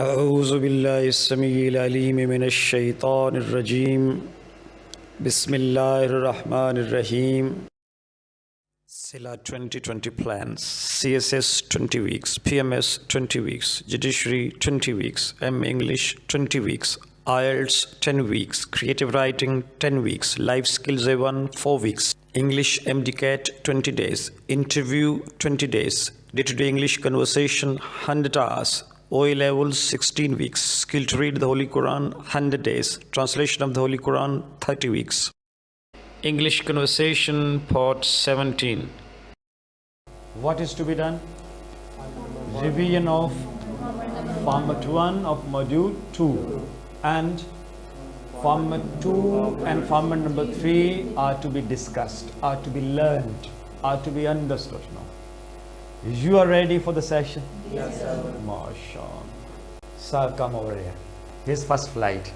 أعوذ بالله السميع العليم من الشيطان الرجيم بسم الله الرحمن الرحيم SILA 2020 plans CSS 20 weeks PMS 20 weeks Judiciary 20 weeks M English 20 weeks IELTS 10 weeks Creative Writing 10 weeks Life Skills A1 4 weeks English MDCAT 20 days Interview 20 days Day-to-day English Conversation 100 hours OA levels 16 weeks Skill to read the Holy Quran 100 days Translation of the Holy Quran 30 weeks English Conversation Part 17 What is to be done? Revision of Format 1 of Module 2 and Format 2 and Format number 3 are to be discussed, are to be learned, are to be understood now. You are ready for the session? Yes, sir. MashaAllah. Sir, come over here. His first flight.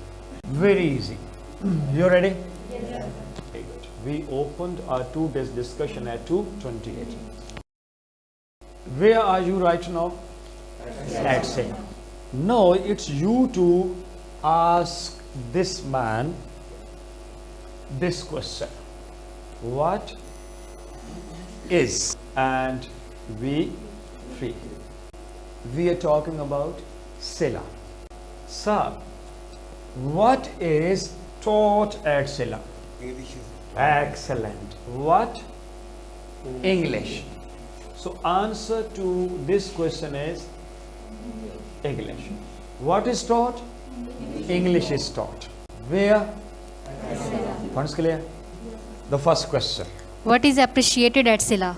Very easy. You ready? Yes, sir. Very good. We opened our 2 days discussion at 2:28. Where are you right now? At say. No, it's you to ask this man this question. What is and we free? We are talking about SILA. Sir, what is taught at SILA? English. Excellent. What? English. So answer to this question is English. What is taught? English is taught. Where? Once clear? The first question. What is appreciated at SILA?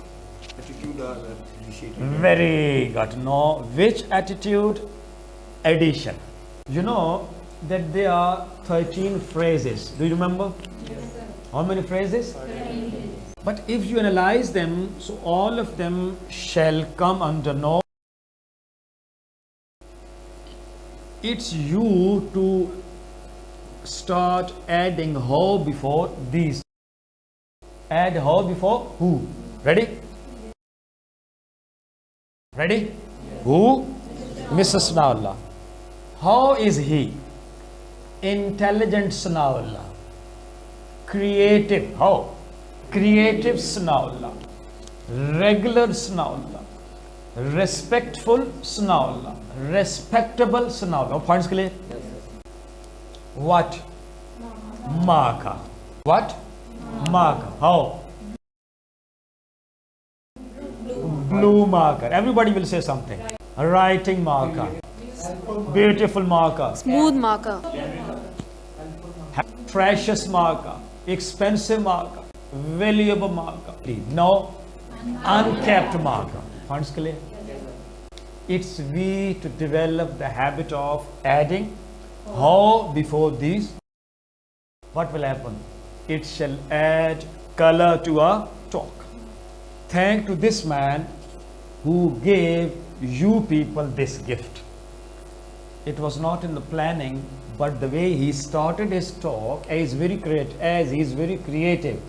Attitude are appreciated. Very good. Now, which attitude? Addition. You know that there are 13 phrases. Do you remember? Yes, sir. How many phrases? But if you analyze them, so all of them shall come under no. It's you to start adding how before these. Add how before who. Ready? Ready? Who? Mr. Sanawallah. How is he? Intelligent Sanawallah. Creative. How? Creative Sanawallah. Regular Sanawallah. Respectful Sanawallah. Respectable Sanawallah. Points clear? What? Marker. What? Marker. How? Blue marker. Everybody will say something. Writing marker. Beautiful marker. Smooth marker. Precious marker. Expensive marker. Valuable marker. No. Unkept marker. Points clear? It's we to develop the habit of adding how before these. What will happen? It shall add color to our talk. Thank to this man who gave you people this gift. It was not in the planning, but the way he started his talk as he is very creative.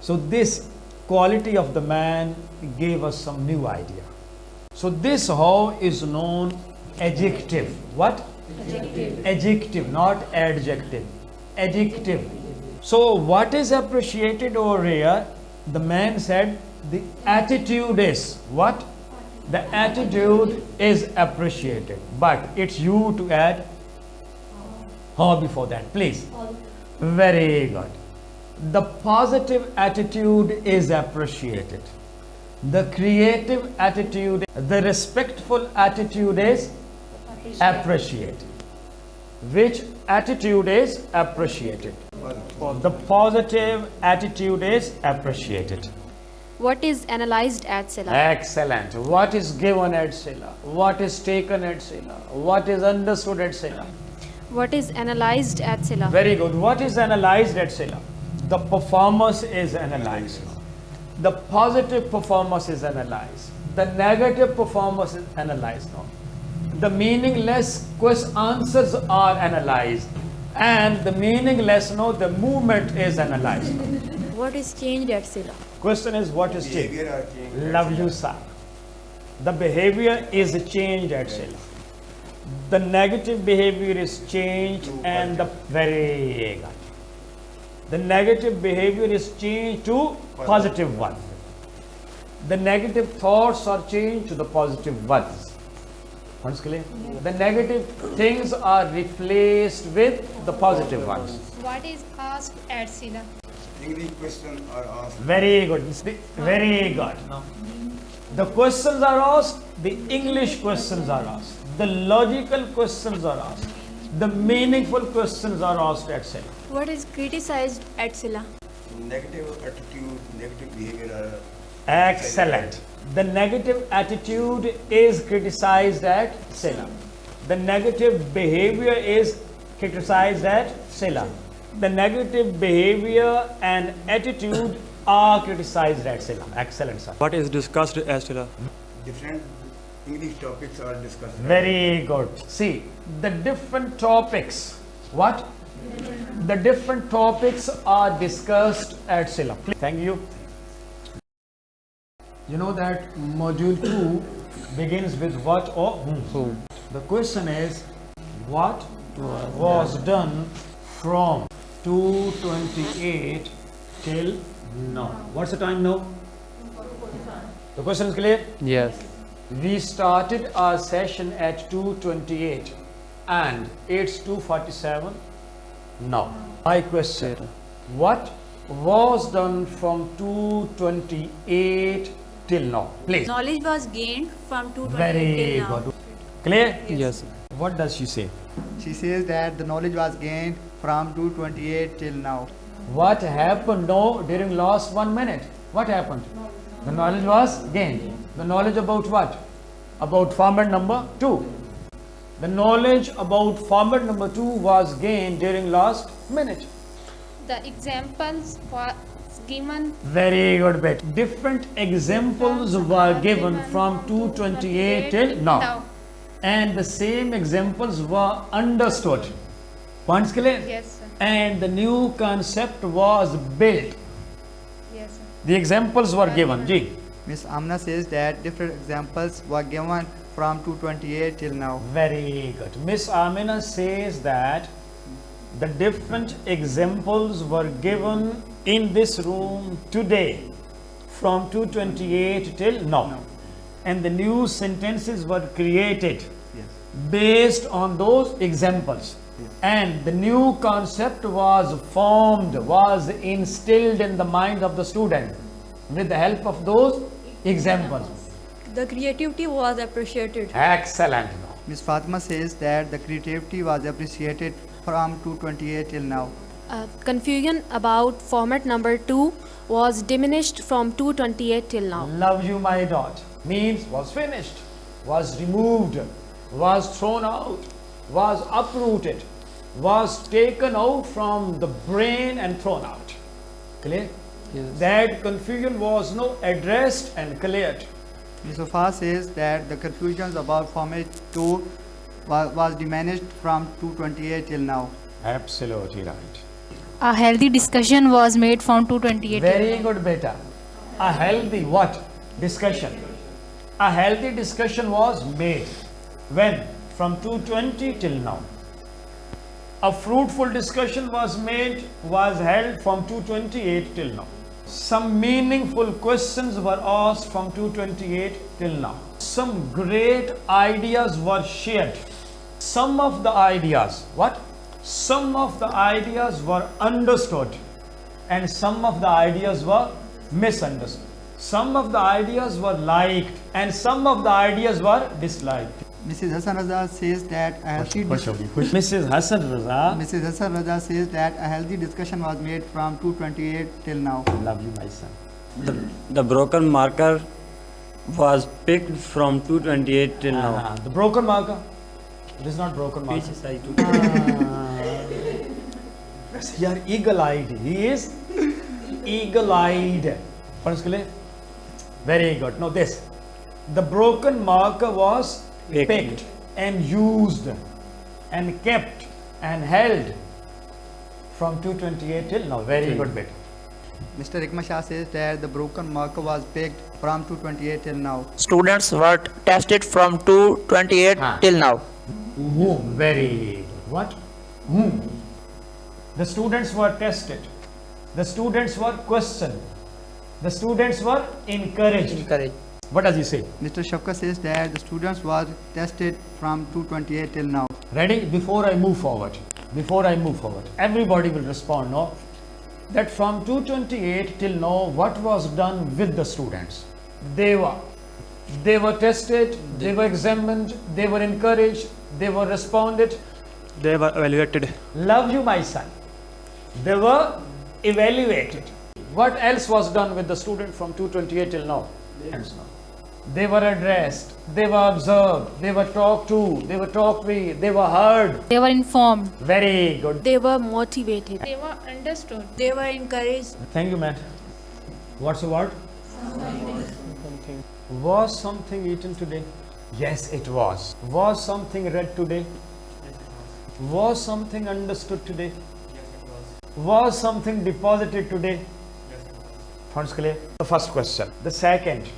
So this quality of the man gave us some new idea. So this how is known adjective. What? Adjective. Adjective, not adjective. Adjective. So what is appreciated over here? The man said the attitude is what? The attitude is appreciated. But it's you to add how before that, please. Very good. The positive attitude is appreciated. The creative attitude, the respectful attitude is appreciated. Which attitude is appreciated? The positive attitude is appreciated. What is analyzed at SILA? Excellent. What is given at SILA? What is taken at SILA? What is understood at SILA? What is analyzed at SILA? Very good. What is analyzed at SILA? The performance is analyzed. The positive performance is analyzed. The negative performance is analyzed now. The meaningless answers are analyzed. And the meaningless, the movement is analyzed. What is changed at SILA? Question is, what is changed? Behavior are changed. Love you, sir. The behavior is changed at SILA. The negative behavior is changed and the very good. The negative behavior is changed to positive one. The negative thoughts are changed to the positive ones. Once clear? The negative things are replaced with the positive ones. What is asked at Sila? English questions are asked. Very good. Very good. The questions are asked, the English questions are asked, the logical questions are asked, the meaningful questions are asked at Sila. What is criticized at Sila? Negative attitude, negative behavior are Excellent. The negative attitude is criticized at Sila. The negative behavior is criticized at Sila. The negative behavior and attitude are criticized at Sila. Excellent, sir. What is discussed as Sila? different English topics are discussed. Very good. See, the different topics. What? The different topics are discussed at Sila. Thank you. You know that module 2 begins with what or whom. The question is, what was done from 2:28 till now? What's the time now? The question is clear? Yes. We started our session at 2:28 and it's 2:47 now. My question, what was done from 2:28 till now? Please. Knowledge was gained from 228 Very till now. good. Clear? Yes. What does she say? She says that the knowledge was gained from 228 till now. What happened now during last 1 minute? What happened? The knowledge was gained. The knowledge about what? About format number 2. The knowledge about format number 2 was gained during last minute. The examples was given. Very good bit. Different examples were given from 2:28 till now. And the same examples were understood. Points clear? Yes, sir. And the new concept was built. Yes, sir. The examples were given. Ji. Miss Amna says that different examples were given from 228 till now. Very good. Miss Amina says that the different examples were given in this room today from 2:28 till now. And the new sentences were created Yes. based on those examples. And the new concept was formed, was instilled in the mind of the student with the help of those examples. The creativity was appreciated. Excellent. Miss Fatima says that the creativity was appreciated from 228 till now. Confusion about format number 2 was diminished from 2:28 till now. Love you, my daughter. Means was finished, was removed, was thrown out, was uprooted, was taken out from the brain and thrown out. Clear? Yes. That confusion was now addressed and cleared. Miss Wafa says that the confusions about format 2 was diminished from 228 till now. Absolutely right. A healthy discussion was made from 228 till Very good, beta. A healthy what? Discussion. A healthy discussion was made. When? From 2:20 till now. A fruitful discussion was held from 2:28 till now. Some meaningful questions were asked from 2:28 till now. Some great ideas were shared. Some of the ideas, what? Some of the ideas were understood and some of the ideas were misunderstood. Some of the ideas were liked and some of the ideas were disliked. Mrs. Hassan Raza says that a healthy Mrs. Hassan Raza, Mrs. Hassan Raza says that a healthy discussion was made from 228 till now. love you, my son. The broken marker was picked from 228 till now. The broken marker. It is not broken marker. Which side to Yes, you are eagle-eyed. He is eagle-eyed. Very good. Now this. The broken marker was picked and used and kept and held from 2:28 till now. Very good bit. Mr. Rikma Shah says that the broken marker was picked from 228 till now. Students were tested from 228 till now. Whom. Very good. What? Whom. The students were tested. The students were questioned. The students were encouraged. What does he say? Mr. Shafka says that the students was tested from 228 till now. Ready? Before I move forward, everybody will respond, no? That from 228 till now, what was done with the students? They were tested, they were examined, they were encouraged, they were responded. They were evaluated. Love you, my son. They were evaluated. What else was done with the student from 228 till now? They were addressed, they were observed, they were talked to, they were talked with, they were heard. They were informed. Very good. They were motivated. They were understood. They were encouraged. Thank you, Matt. What's the word? Was something eaten today? Yes, it was. Was something read today? Was something understood today? Was something deposited today? Funds clear? The first question. The second.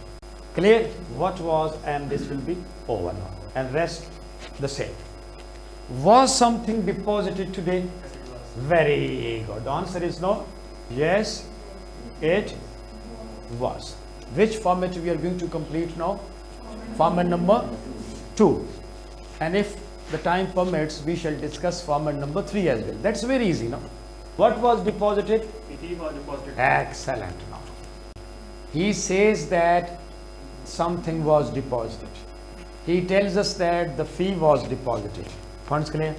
Clear? What was, and this will be over now. And rest the same. Was something deposited today? Very good. The answer is no. Yes, it was. Which format we are going to complete now? Format number 2. And if the time permits, we shall discuss format number 3 as well. That's very easy, no? What was deposited? It was deposited. Excellent. Now, he says that something was deposited. He tells us that the fee was deposited. Funds clear?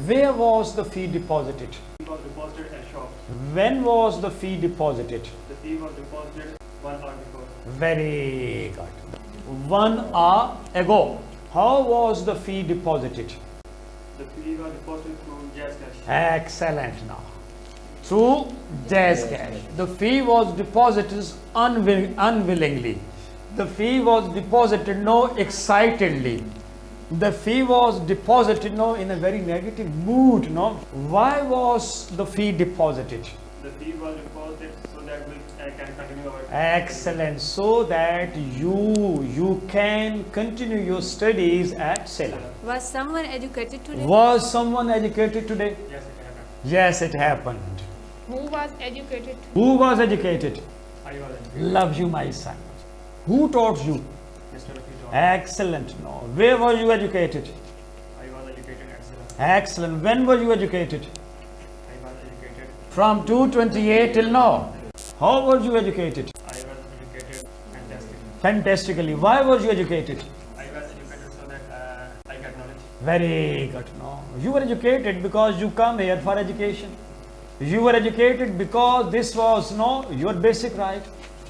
Where was the fee deposited? It was deposited at shop. When was the fee deposited? The fee was deposited 1 hour before. Very good. 1 hour ago. How was the fee deposited? The fee was deposited through Jazz Cash. Excellent. Now, through Jazz Cash. The fee was deposited unwillingly. The fee was deposited excitedly. The fee was deposited in a very negative mood. Why was the fee deposited? The fee was deposited so that we can continue our. Excellent. So that you can continue your studies at Sela. Was someone educated today? Was someone educated today? Yes, it happened. Yes, it happened. Who was educated? Who was educated? I was educated. Love you, my son. Who taught you? Mr. Rafi taught. Excellent. No. Where were you educated? I was educated at Sela. Excellent. When were you educated? I was educated. From 228 till now. How were you educated? I was educated fantastically. Fantastically. Why were you educated? I was educated so that I got knowledge. Very good. No. You were educated because you come here for education. You were educated because this was your basic right.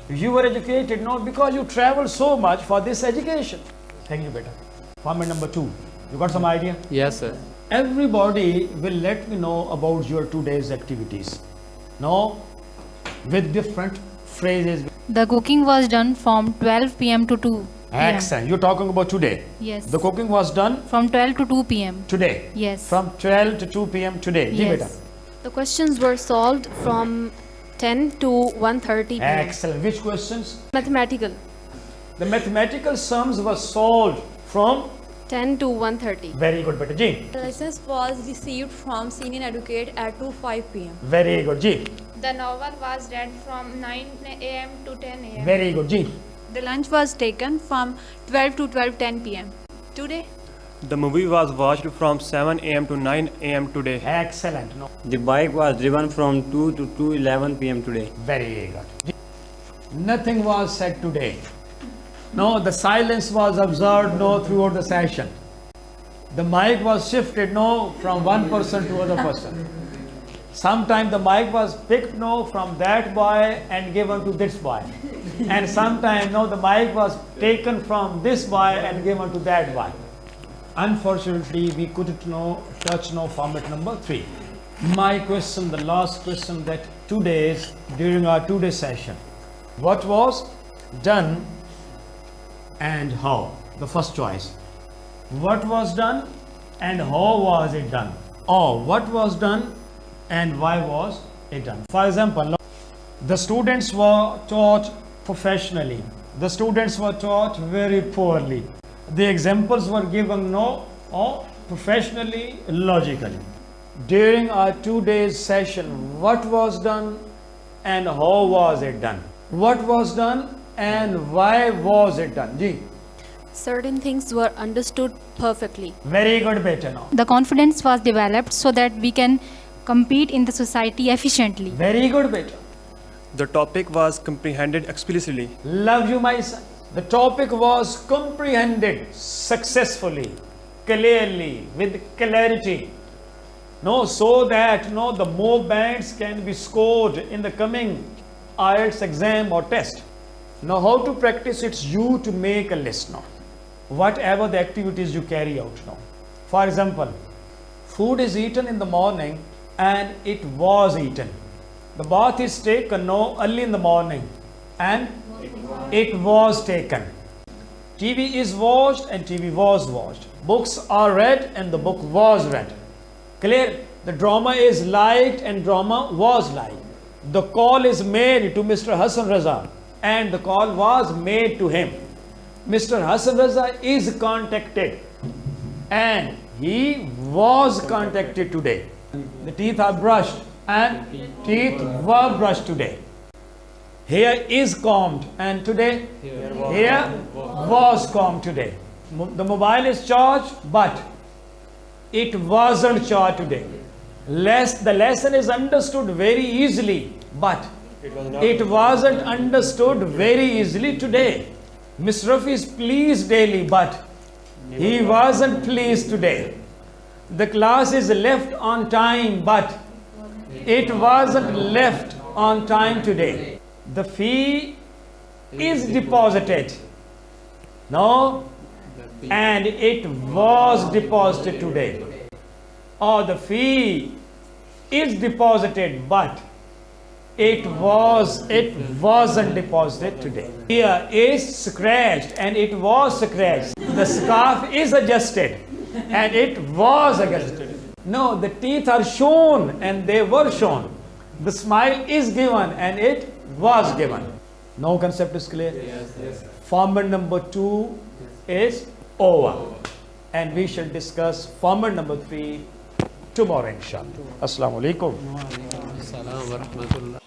You were educated because you traveled so much for this education. Thank you, beta. Format number 2. You got some idea? Yes, sir. Everybody will let me know about your today's activities. With different phrases. The cooking was done from 12 p.m. to 2 p.m. Excellent. You're talking about today. Yes. The cooking was done From 12 to 2 p.m. today. Yes. From 12 to 2 p.m. today. Ji, beta. Yes. The questions were solved from 10 to 1:30 p.m. Excellent. Which questions? Mathematical. The mathematical sums were solved from 10 to 1:30. very good, beta. Ji. The license was received from Senior Educate at 2:05 p.m. Very good, Ji. The novel was read from 9 a.m. to 10 a.m. Very good, Ji. The lunch was taken from 12 to 12:10 p.m. Today, The movie was watched from 7 a.m. to 9 a.m. today. Excellent. No. The bike was driven from 2 to 2:11 p.m. today. Very good. Ji. Nothing was said today. The silence was observed throughout the session. The mic was shifted from one person to other person. Sometimes the mic was picked from that boy and given to this boy. And sometimes the mic was taken from this boy and given to that boy. Unfortunately, we couldn't touch format number 3. My question, the last question, that during our today's session, what was done and how? The first choice. What was done and how was it done? Or what was done and why was it done? For example, the students were taught professionally. The students were taught very poorly. The examples were given or professionally, logically. During our 2 days session, what was done and how was it done? What was done and why was it done? Ji, Certain things were understood perfectly. very good beta now. The confidence was developed so that we can compete in the society efficiently. Very good beta. The topic was comprehended explicitly. Love you, my son. The topic was comprehended successfully, clearly, with clarity. No, so that no, the more bands can be scored in the coming IELTS exam or test. Now, how to practice? It's you to make a list now. Whatever the activities you carry out now. For example, food is eaten in the morning and it was eaten. The bath is taken no early in the morning and it was taken. TV is watched and TV was watched. Books are read and the book was read. Clear? The drama is liked and drama was liked. The call is made to Mr. Hassan Raza and the call was made to him. Mr. Hassan Raza is contacted and he was contacted today. The teeth are brushed and teeth were brushed today. Hair is combed and today hair was combed today. The mobile is charged but it wasn't charged today. The lesson is understood very easily but it wasn't understood very easily today. Mr. Rafi is pleased daily but he wasn't pleased today. The class is left on time but it wasn't left on time today. The fee is deposited. No, and it was deposited today. Or the fee is deposited but it wasn't deposited today. Here is scratched and it was scratched. The scarf is adjusted and it was adjusted. No, the teeth are shown and they were shown. The smile is given and it was given. No concept is clear? Yes. Format number 2 is over. And we shall discuss format number 3 tomorrow, inshallah. Assalamu alaikum. Assalamu alaikum.